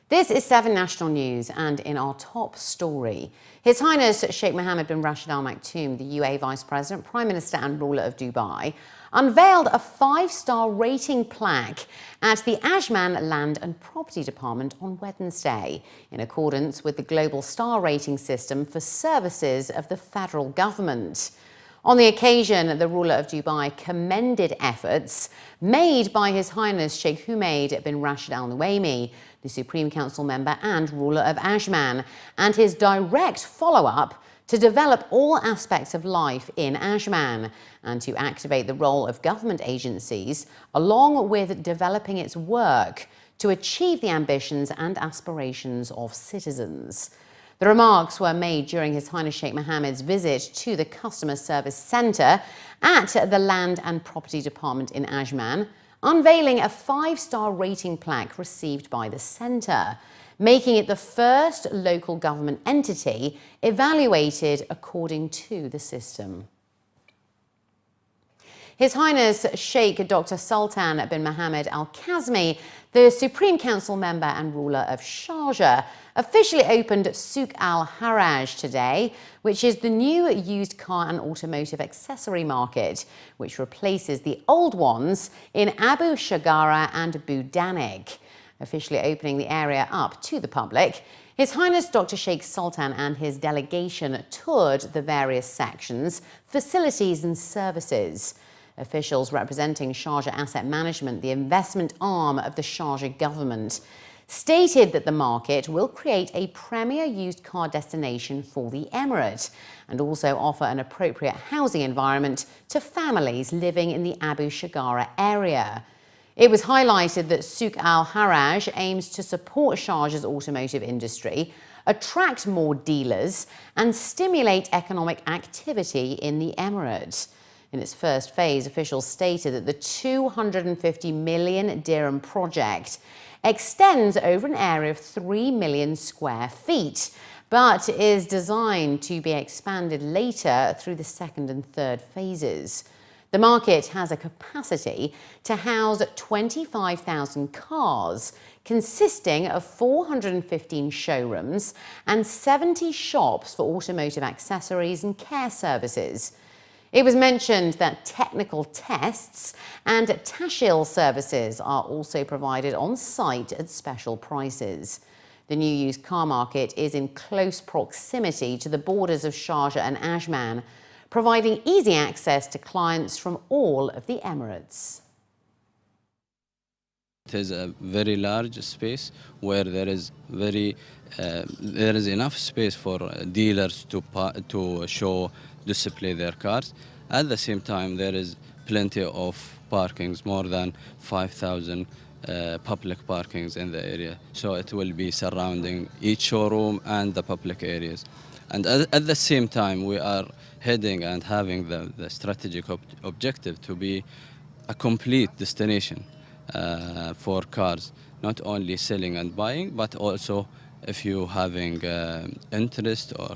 This is 7 National News, and in our top story, His Highness Sheikh Mohammed bin Rashid Al Maktoum, the UAE Vice President, Prime Minister and ruler of Dubai, unveiled a 5-star rating plaque at the Ajman Land and Property Department on Wednesday, in accordance with the global star rating system for services of the federal government. On the occasion, the ruler of Dubai commended efforts made by His Highness Sheikh Mohammed bin Rashid Al Nuaimi, the Supreme Council member and ruler of Ajman, and his direct follow-up to develop all aspects of life in Ajman and to activate the role of government agencies, along with developing its work to achieve the ambitions and aspirations of citizens. The remarks were made during His Highness Sheikh Mohammed's visit to the Customer Service Centre at the Land and Property Department in Ajman, unveiling a 5-star rating plaque received by the centre, making it the first local government entity evaluated according to the system. His Highness Sheikh Dr. Sultan bin Mohammed Al Kazmi, the Supreme Council member and ruler of Sharjah, officially opened Souq Al Haraj today, which is the new used car and automotive accessory market, which replaces the old ones in Abu Shagara and Budanik. Officially opening the area up to the public, His Highness Dr. Sheikh Sultan and his delegation toured the various sections, facilities and services. Officials representing Sharjah Asset Management, the investment arm of the Sharjah government, stated that the market will create a premier used car destination for the emirate and also offer an appropriate housing environment to families living in the Abu Shagara area. It was highlighted that Souq Al Haraj aims to support Sharjah's automotive industry, attract more dealers and stimulate economic activity in the emirate. In its first phase, officials stated that the 250 million dirham project extends over an area of 3 million square feet, but is designed to be expanded later through the second and third phases. The market has a capacity to house 25,000 cars, consisting of 415 showrooms and 70 shops for automotive accessories and care services. It was mentioned that technical tests and tashil services are also provided on site at special prices. The new used car market is in close proximity to the borders of Sharjah and Ajman, providing easy access to clients from all of the Emirates. It is a very large space where there is enough space for dealers to display their cars. At the same time, there is plenty of parkings, more than 5,000 public parkings in the area. So it will be surrounding each showroom and the public areas. And at the same time, we are heading and having the strategic objective to be a complete destination for cars, not only selling and buying, but also if you having interest or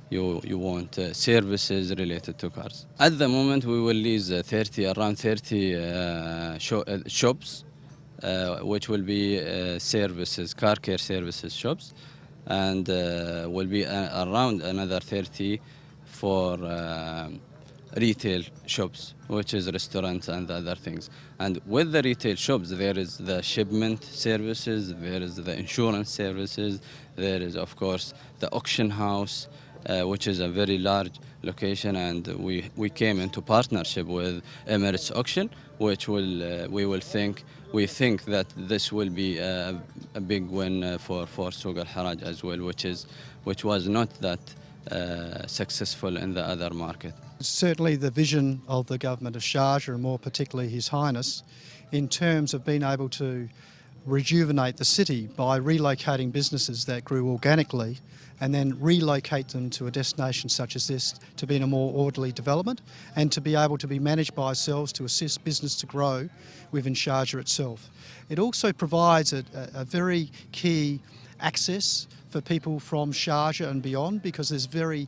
you want services related to cars. At the moment, we will lease around 30 shops, which will be services, car care services shops, and will be around another 30 for retail shops, which is restaurants and other things. And with the retail shops, there is the shipment services, there is the insurance services, there is, of course, the auction house, which is a very large location, and we came into partnership with Emirates Auction, which we think that this will be a big win for Souq Al Haraj as well, which was not that successful in the other market. Certainly the vision of the government of Sharjah, and more particularly His Highness, in terms of being able to rejuvenate the city by relocating businesses that grew organically and then relocate them to a destination such as this to be in a more orderly development and to be able to be managed by ourselves to assist business to grow within Sharjah itself. It also provides a very key access for people from Sharjah and beyond, because there's very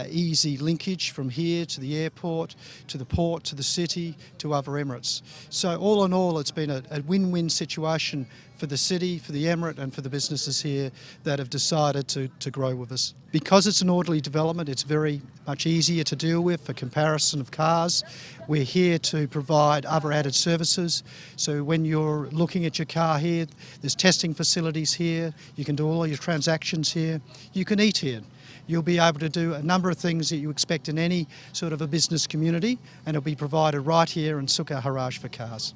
easy linkage from here to the airport, to the port, to the city, to other Emirates. So all in all, it's been a win-win situation for the city, for the emirate and for the businesses here that have decided to grow with us. Because it's an orderly development, it's very much easier to deal with for comparison of cars. We're here to provide other added services. So when you're looking at your car here, there's testing facilities here, you can do all your transactions here, you can eat here. You'll be able to do a number of things that you expect in any sort of a business community, and it'll be provided right here in Souq Al Haraj for cars.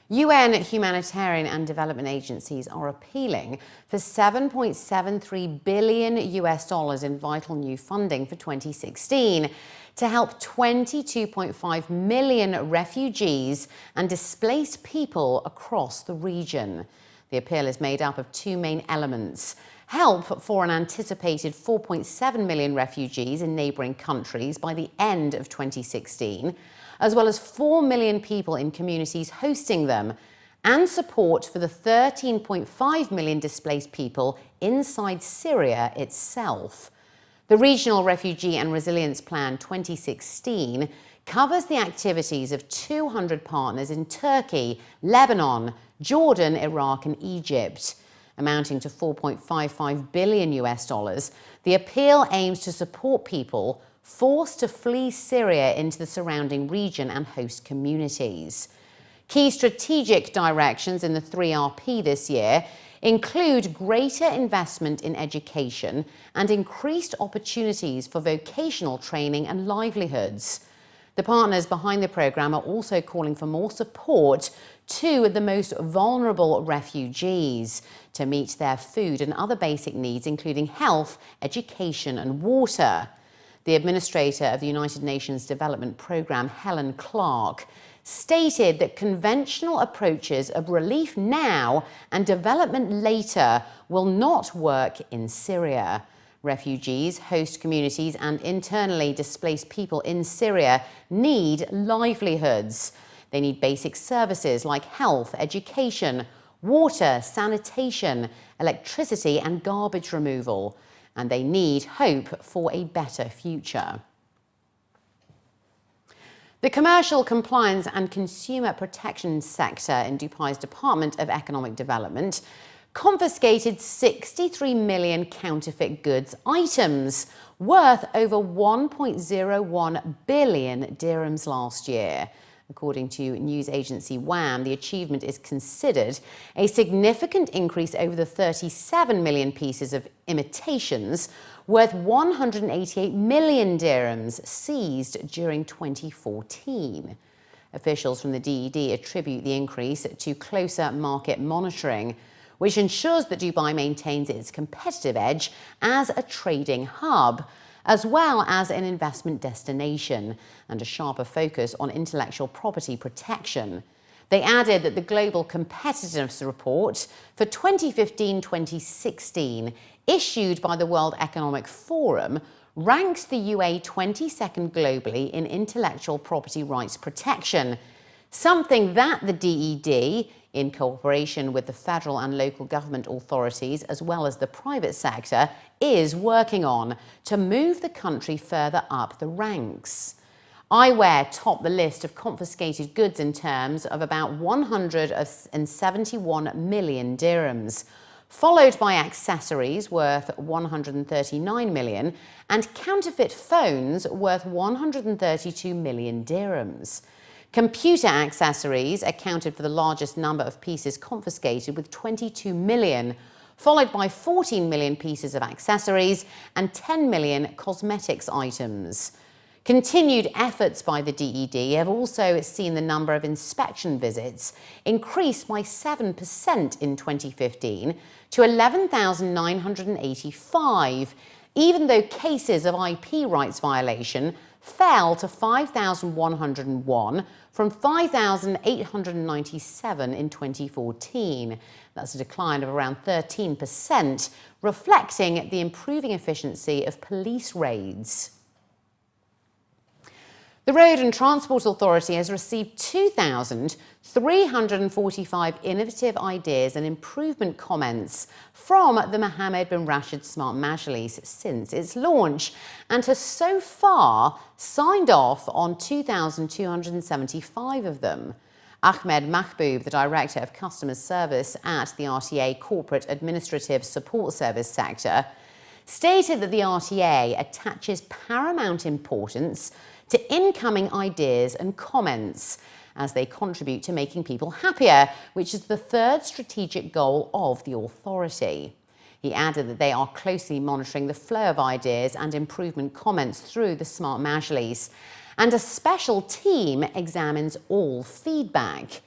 UN humanitarian and development agencies are appealing for $7.73 billion in vital new funding for 2016 to help 22.5 million refugees and displaced people across the region. The appeal is made up of two main elements: help for an anticipated 4.7 million refugees in neighbouring countries by the end of 2016, as well as 4 million people in communities hosting them, and support for the 13.5 million displaced people inside Syria itself. The Regional Refugee and Resilience Plan 2016 covers the activities of 200 partners in Turkey, Lebanon, Jordan, Iraq and Egypt. Amounting to $4.55 billion. The appeal aims to support people forced to flee Syria into the surrounding region and host communities. Key strategic directions in the 3RP this year include greater investment in education and increased opportunities for vocational training and livelihoods. The partners behind the programme are also calling for more support to the most vulnerable refugees to meet their food and other basic needs, including health, education and water. The administrator of the United Nations Development Programme, Helen Clark, stated that conventional approaches of relief now and development later will not work in Syria. Refugees, host communities and internally displaced people in Syria need livelihoods. They need basic services like health, education, water, sanitation, electricity and garbage removal. And they need hope for a better future. The Commercial Compliance and Consumer Protection sector in Dubai's Department of Economic Development confiscated 63 million counterfeit goods items worth over 1.01 billion dirhams last year. According to news agency WAM, the achievement is considered a significant increase over the 37 million pieces of imitations worth 188 million dirhams seized during 2014. Officials from the DED attribute the increase to closer market monitoring, which ensures that Dubai maintains its competitive edge as a trading hub, as well as an investment destination, and a sharper focus on intellectual property protection. They added that the Global Competitiveness Report for 2015-2016, issued by the World Economic Forum, ranks the UAE 22nd globally in intellectual property rights protection, something that the DED, in cooperation with the federal and local government authorities as well as the private sector, is working on to move the country further up the ranks. Eyewear topped the list of confiscated goods in terms of about 171 million dirhams, followed by accessories worth 139 million and counterfeit phones worth 132 million dirhams. Computer accessories accounted for the largest number of pieces confiscated with 22 million, followed by 14 million pieces of accessories and 10 million cosmetics items. Continued efforts by the DED have also seen the number of inspection visits increase by 7% in 2015 to 11,985, even though cases of IP rights violation fell to 5,101 from 5,897 in 2014. That's a decline of around 13%, reflecting the improving efficiency of police raids. The Road and Transport Authority has received 2,345 innovative ideas and improvement comments from the Mohammed bin Rashid Smart Majlis since its launch, and has so far signed off on 2,275 of them. Ahmed Mahbub, the Director of Customer Service at the RTA Corporate Administrative Support Service sector, stated that the RTA attaches paramount importance to incoming ideas and comments as they contribute to making people happier, which is the third strategic goal of the authority. He added that they are closely monitoring the flow of ideas and improvement comments through the Smart Majlis, and a special team examines all feedback.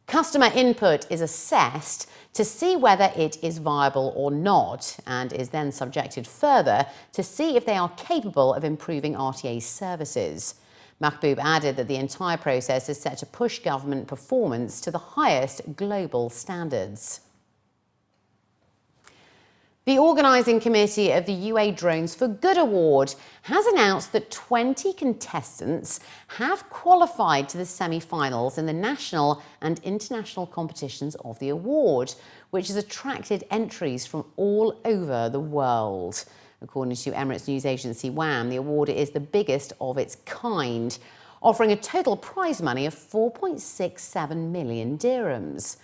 Customer input is assessed to see whether it is viable or not, and is then subjected further to see if they are capable of improving RTA's services. Mahbub added that the entire process is set to push government performance to the highest global standards. The organising committee of the UAE Drones for Good Award has announced that 20 contestants have qualified to the semi-finals in the national and international competitions of the award, which has attracted entries from all over the world. According to Emirates news agency WAM, the award is the biggest of its kind, offering a total prize money of 4.67 million dirhams.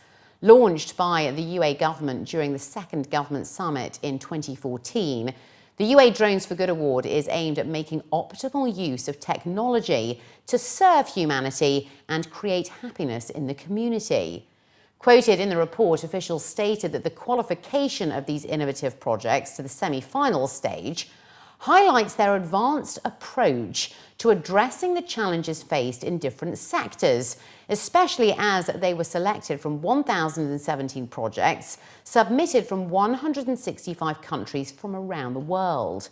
Launched by the UAE government during the second government summit in 2014, the UAE Drones for Good Award is aimed at making optimal use of technology to serve humanity and create happiness in the community. Quoted in the report, officials stated that the qualification of these innovative projects to the semi-final stage highlights their advanced approach to addressing the challenges faced in different sectors, especially as they were selected from 1,017 projects submitted from 165 countries from around the world.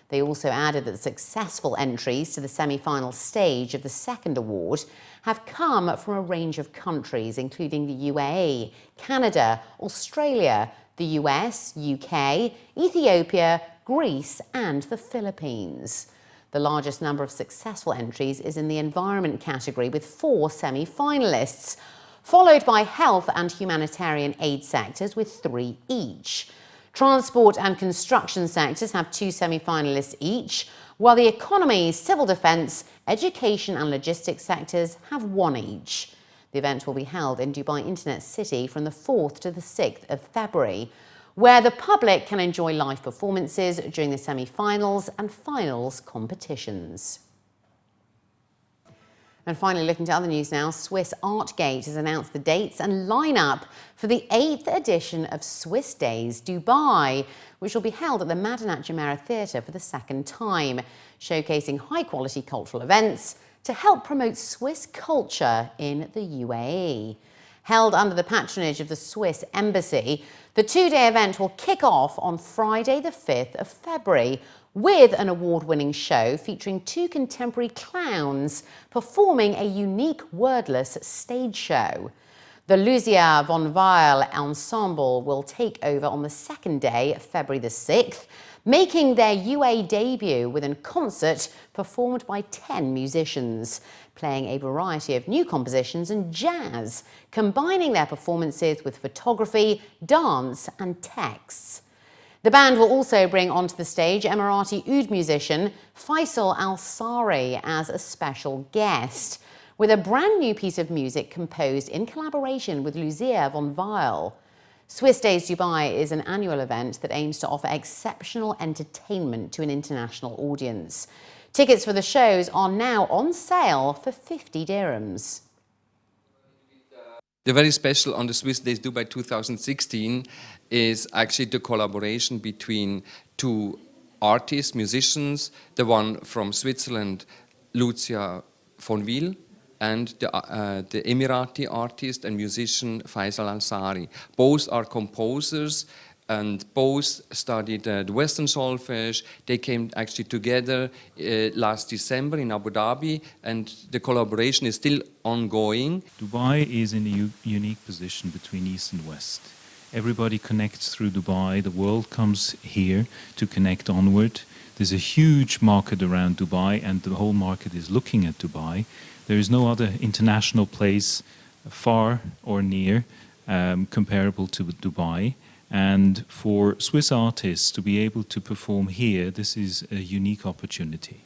They also added that successful entries to the semi-final stage of the second award have come from a range of countries, including the UAE, Canada, Australia, the US, UK, Ethiopia, Greece and the Philippines. The largest number of successful entries is in the environment category with 4 semi-finalists, followed by health and humanitarian aid sectors with 3 each. Transport and construction sectors have 2 semi-finalists each, while the economy, civil defence, education and logistics sectors have 1 each. The event will be held in Dubai Internet City from the 4th to the 6th of February, where the public can enjoy live performances during the semi-finals and finals competitions. And finally, looking to other news now, Swiss Artgate has announced the dates and lineup for the 8th edition of Swiss Days Dubai, which will be held at the Madinat Jumeirah Theatre for the 2nd time, showcasing high-quality cultural events to help promote Swiss culture in the UAE. Held under the patronage of the Swiss Embassy, the 2-day event will kick off on Friday the 5th of February with an award-winning show featuring 2 contemporary clowns performing a unique wordless stage show. The Lucia von Weil Ensemble will take over on the 2nd day, February the 6th, making their UAE debut with a concert performed by 10 musicians, playing a variety of new compositions and jazz, combining their performances with photography, dance and texts. The band will also bring onto the stage Emirati oud musician Faisal Al-Sari as a special guest, with a brand new piece of music composed in collaboration with Lucia von Weil. Swiss Days Dubai is an annual event that aims to offer exceptional entertainment to an international audience. Tickets for the shows are now on sale for 50 dirhams. The very special on the Swiss Days Dubai 2016 is actually the collaboration between 2 artists, musicians, the one from Switzerland, Lucia von Weil, and the Emirati artist and musician Faisal Al-Sari. Both are composers and both studied the Western solfege. They came actually together last December in Abu Dhabi, and the collaboration is still ongoing. Dubai is in a unique position between East and West. Everybody connects through Dubai. The world comes here to connect onward. There's a huge market around Dubai, and the whole market is looking at Dubai. There is no other international place, far or near, comparable to Dubai. And for Swiss artists to be able to perform here, this is a unique opportunity.